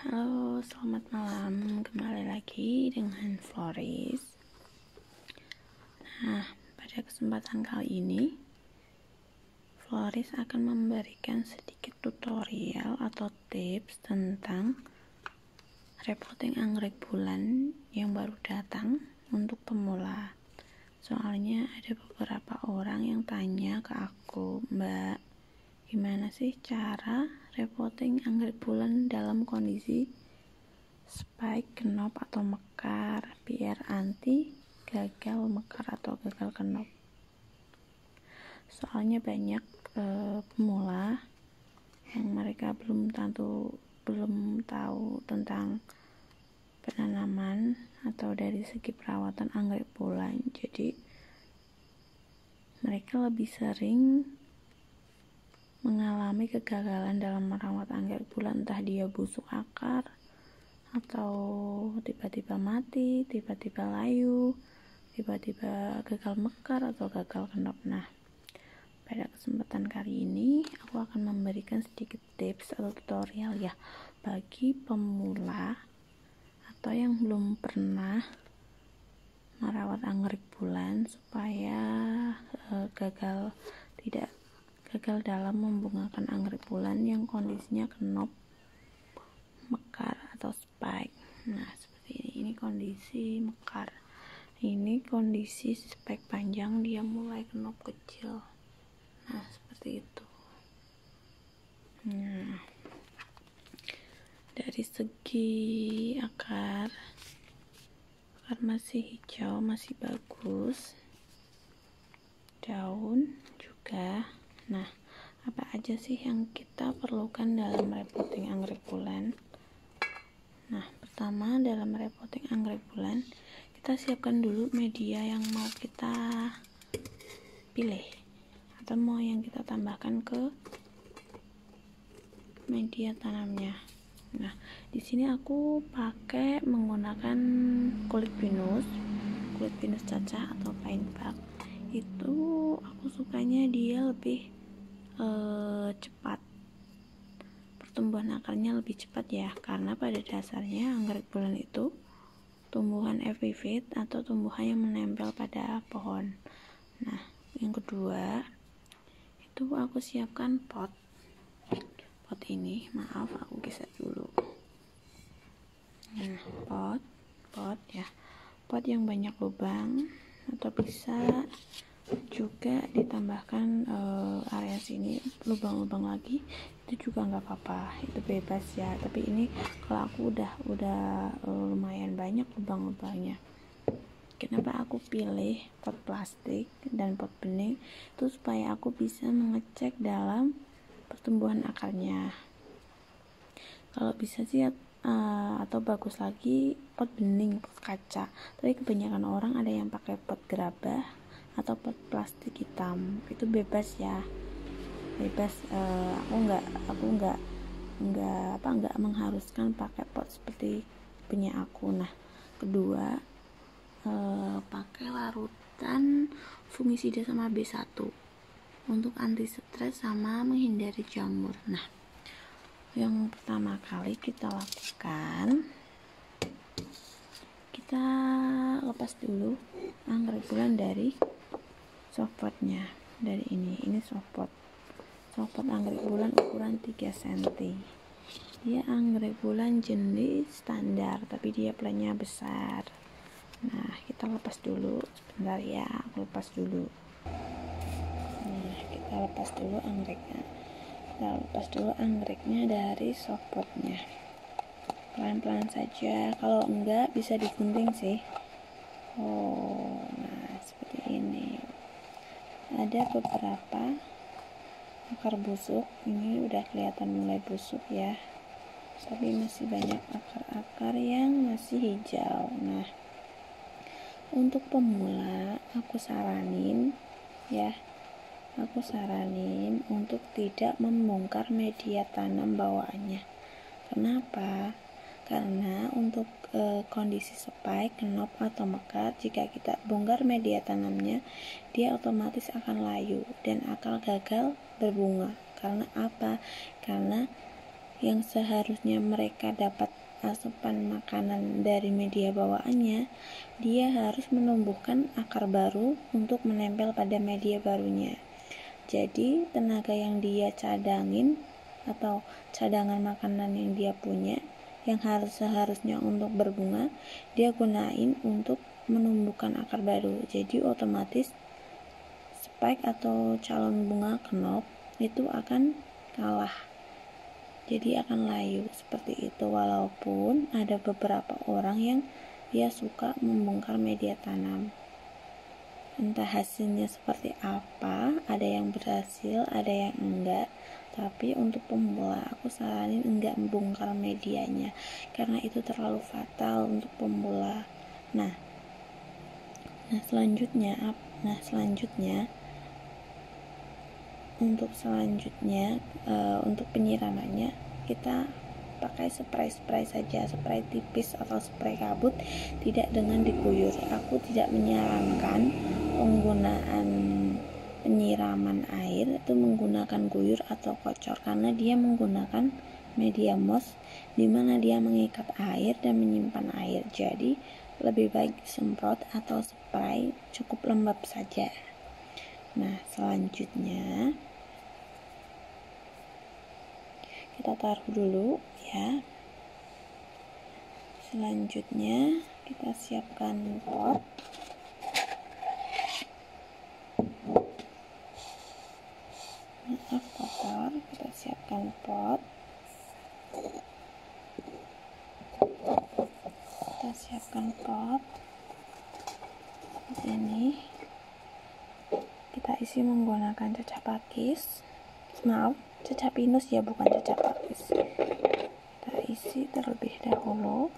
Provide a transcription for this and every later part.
Halo, selamat malam. Kembali lagi dengan Floris. Nah, pada kesempatan kali ini Floris akan memberikan sedikit tutorial atau tips tentang repotting anggrek bulan yang baru datang untuk pemula. Soalnya ada beberapa orang yang tanya ke aku, Mbak, gimana sih cara repotting anggrek bulan dalam kondisi spike, kenop, atau mekar biar anti gagal mekar atau gagal kenop. Soalnya banyak pemula yang mereka belum tahu tentang penanaman atau dari segi perawatan anggrek bulan. Jadi mereka lebih sering mengalami kegagalan dalam merawat anggrek bulan, entah dia busuk akar atau tiba-tiba mati, tiba-tiba layu, tiba-tiba gagal mekar atau gagal kenop. Nah, pada kesempatan kali ini aku akan memberikan sedikit tips atau tutorial ya bagi pemula atau yang belum pernah merawat anggrek bulan supaya tidak gagal dalam membungakan anggrek bulan yang kondisinya kenop, mekar atau spike. Nah, seperti ini kondisi mekar. Ini kondisi spike panjang, dia mulai kenop kecil. Nah, seperti itu. Nah, dari segi akar masih hijau, masih bagus. Daun juga. Nah, apa aja sih yang kita perlukan dalam repotting anggrek bulan? Nah, pertama dalam repotting anggrek bulan, kita siapkan dulu media yang mau kita pilih atau mau yang kita tambahkan ke media tanamnya. Nah, di sini aku pakai menggunakan kulit pinus cacah atau pine bark. Itu aku sukanya dia lebih cepat, pertumbuhan akarnya lebih cepat ya, karena pada dasarnya anggrek bulan itu tumbuhan epifit atau tumbuhan yang menempel pada pohon. Nah, yang kedua itu aku siapkan pot ini, maaf aku geser dulu. Nah, pot ya, pot yang banyak lubang, atau bisa juga ditambahkan area sini lubang-lubang lagi, itu juga nggak apa-apa, itu bebas ya. Tapi ini kalau aku udah lumayan banyak lubang-lubangnya. Kenapa aku pilih pot plastik dan pot bening? Itu supaya aku bisa mengecek dalam pertumbuhan akarnya. Kalau bisa sih atau bagus lagi pot bening, pot kaca. Tapi kebanyakan orang ada yang pakai pot gerabah atau pot plastik hitam. Itu bebas ya, bebas. Aku nggak mengharuskan pakai pot seperti punya aku. Nah, kedua pakai larutan fungisida sama B1 untuk anti stres sama menghindari jamur. Nah, yang pertama kali kita lakukan, kita lepas dulu anggrek bulan dari softpotnya. Dari ini softpot anggrek bulan ukuran 3 cm. Dia anggrek bulan jenis standar, tapi dia plannya besar. Nah, kita lepas dulu sebentar ya, aku lepas dulu. Nah, kita lepas dulu anggreknya dari softpotnya. Pelan-pelan saja, kalau enggak bisa digunting sih. Nah seperti ini. Ada beberapa akar busuk, ini udah kelihatan mulai busuk ya, tapi masih banyak akar-akar yang masih hijau. Nah, untuk pemula aku saranin untuk tidak membongkar media tanam bawaannya. Kenapa? Karena untuk kondisi spike, kenop, atau mekar, jika kita bongkar media tanamnya, dia otomatis akan layu dan akan gagal berbunga. Karena apa? Karena yang seharusnya mereka dapat asupan makanan dari media bawaannya, dia harus menumbuhkan akar baru untuk menempel pada media barunya. Jadi tenaga yang dia cadangin atau cadangan makanan yang dia punya yang seharusnya untuk berbunga, dia gunain untuk menumbuhkan akar baru. Jadi otomatis spike atau calon bunga knop itu akan kalah, jadi akan layu seperti itu. Walaupun ada beberapa orang yang dia suka membongkar media tanam, entah hasilnya seperti apa, ada yang berhasil, ada yang enggak. Tapi untuk pemula aku saranin enggak membongkar medianya karena itu terlalu fatal untuk pemula. Nah selanjutnya untuk penyiramannya kita pakai spray saja, spray tipis atau spray kabut, tidak dengan diguyur. Aku tidak menyarankan penggunaan penyiraman air itu menggunakan guyur atau kocor, karena dia menggunakan media moss di mana dia mengikat air dan menyimpan air. Jadi lebih baik semprot atau spray cukup lembab saja. Nah selanjutnya kita taruh dulu ya. Selanjutnya kita siapkan pot. Kotor, kita siapkan pot. Seperti ini. Kita isi menggunakan cacah pakis. Cacah pinus ya, bukan cacah pakis. Kita isi terlebih dahulu.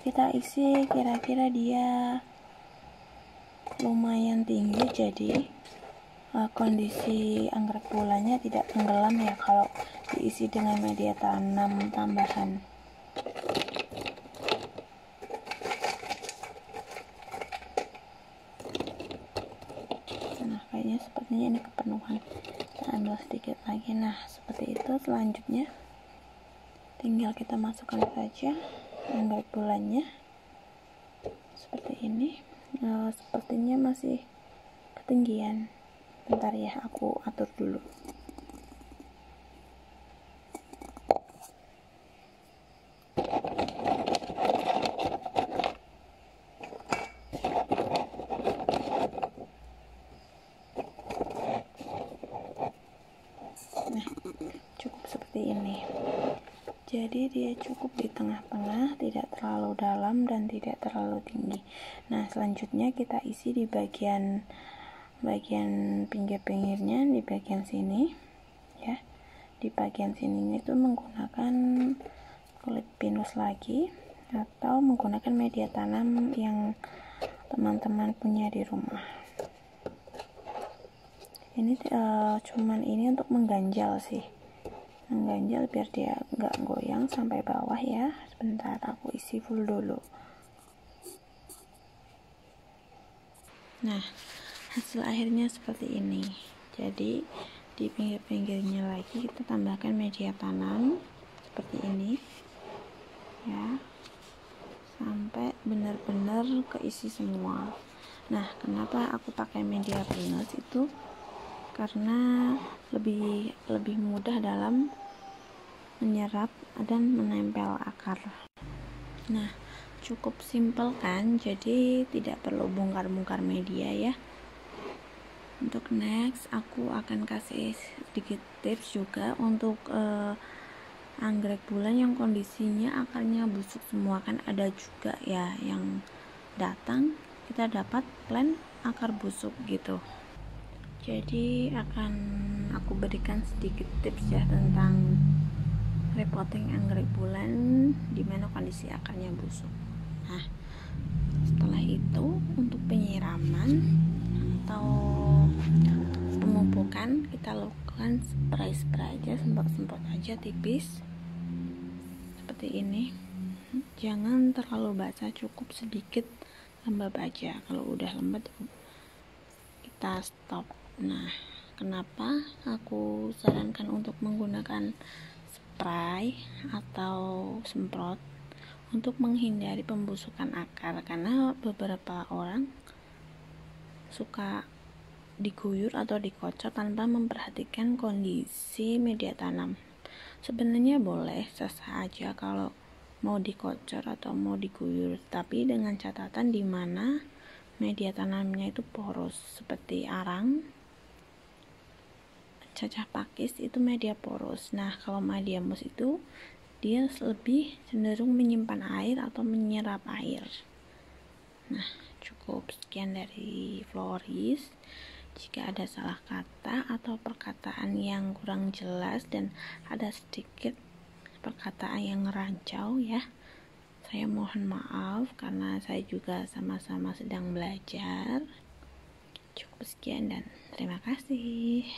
Kita isi kira-kira dia lumayan tinggi, jadi kondisi anggrek bulannya tidak tenggelam ya kalau diisi dengan media tanam tambahan. Nah kayaknya sepertinya ini kepenuhan, kita ambil sedikit lagi. Nah seperti itu. Selanjutnya tinggal kita masukkan saja anggrek bulannya seperti ini. Sepertinya masih ketinggian, bentar ya, aku atur dulu. Nah cukup seperti ini. Jadi dia cukup di tengah-tengah, tidak terlalu dalam dan tidak terlalu tinggi. Nah selanjutnya kita isi di bagian pinggir-pinggirnya, di bagian sini ya. Di bagian sini itu menggunakan kulit pinus lagi atau menggunakan media tanam yang teman-teman punya di rumah. Ini cuman ini untuk mengganjal sih, mengganjal biar dia nggak goyang sampai bawah ya. Sebentar aku isi full dulu. Nah hasil akhirnya seperti ini. Jadi di pinggir-pinggirnya lagi kita tambahkan media tanam seperti ini ya, sampai benar-benar keisi semua. Nah kenapa aku pakai media pinus itu karena lebih mudah dalam menyerap dan menempel akar. Nah cukup simpel kan, jadi tidak perlu bongkar-bongkar media ya. Untuk next aku akan kasih sedikit tips juga untuk anggrek bulan yang kondisinya akarnya busuk semua. Kan ada juga ya yang datang kita dapat plant akar busuk gitu. Jadi akan aku berikan sedikit tips ya tentang repotting anggrek bulan di mana kondisi akarnya busuk. Nah setelah itu untuk penyiraman atau pemupukan kita lakukan spray aja, semprot aja tipis seperti ini. Jangan terlalu basah, cukup sedikit lembab aja. Kalau udah lembab kita stop. Nah, kenapa aku sarankan untuk menggunakan spray atau semprot untuk menghindari pembusukan akar, karena beberapa orang suka diguyur atau dikocok tanpa memperhatikan kondisi media tanam. Sebenarnya boleh sah aja kalau mau dikocor atau mau diguyur, tapi dengan catatan di mana media tanamnya itu poros, seperti arang, cacah pakis itu media poros. Nah, kalau media mus itu dia lebih cenderung menyimpan air atau menyerap air. Nah, cukup sekian dari Floris. Jika ada salah kata atau perkataan yang kurang jelas dan ada sedikit perkataan yang ngerancau ya, saya mohon maaf karena saya juga sama-sama sedang belajar. Cukup sekian dan terima kasih.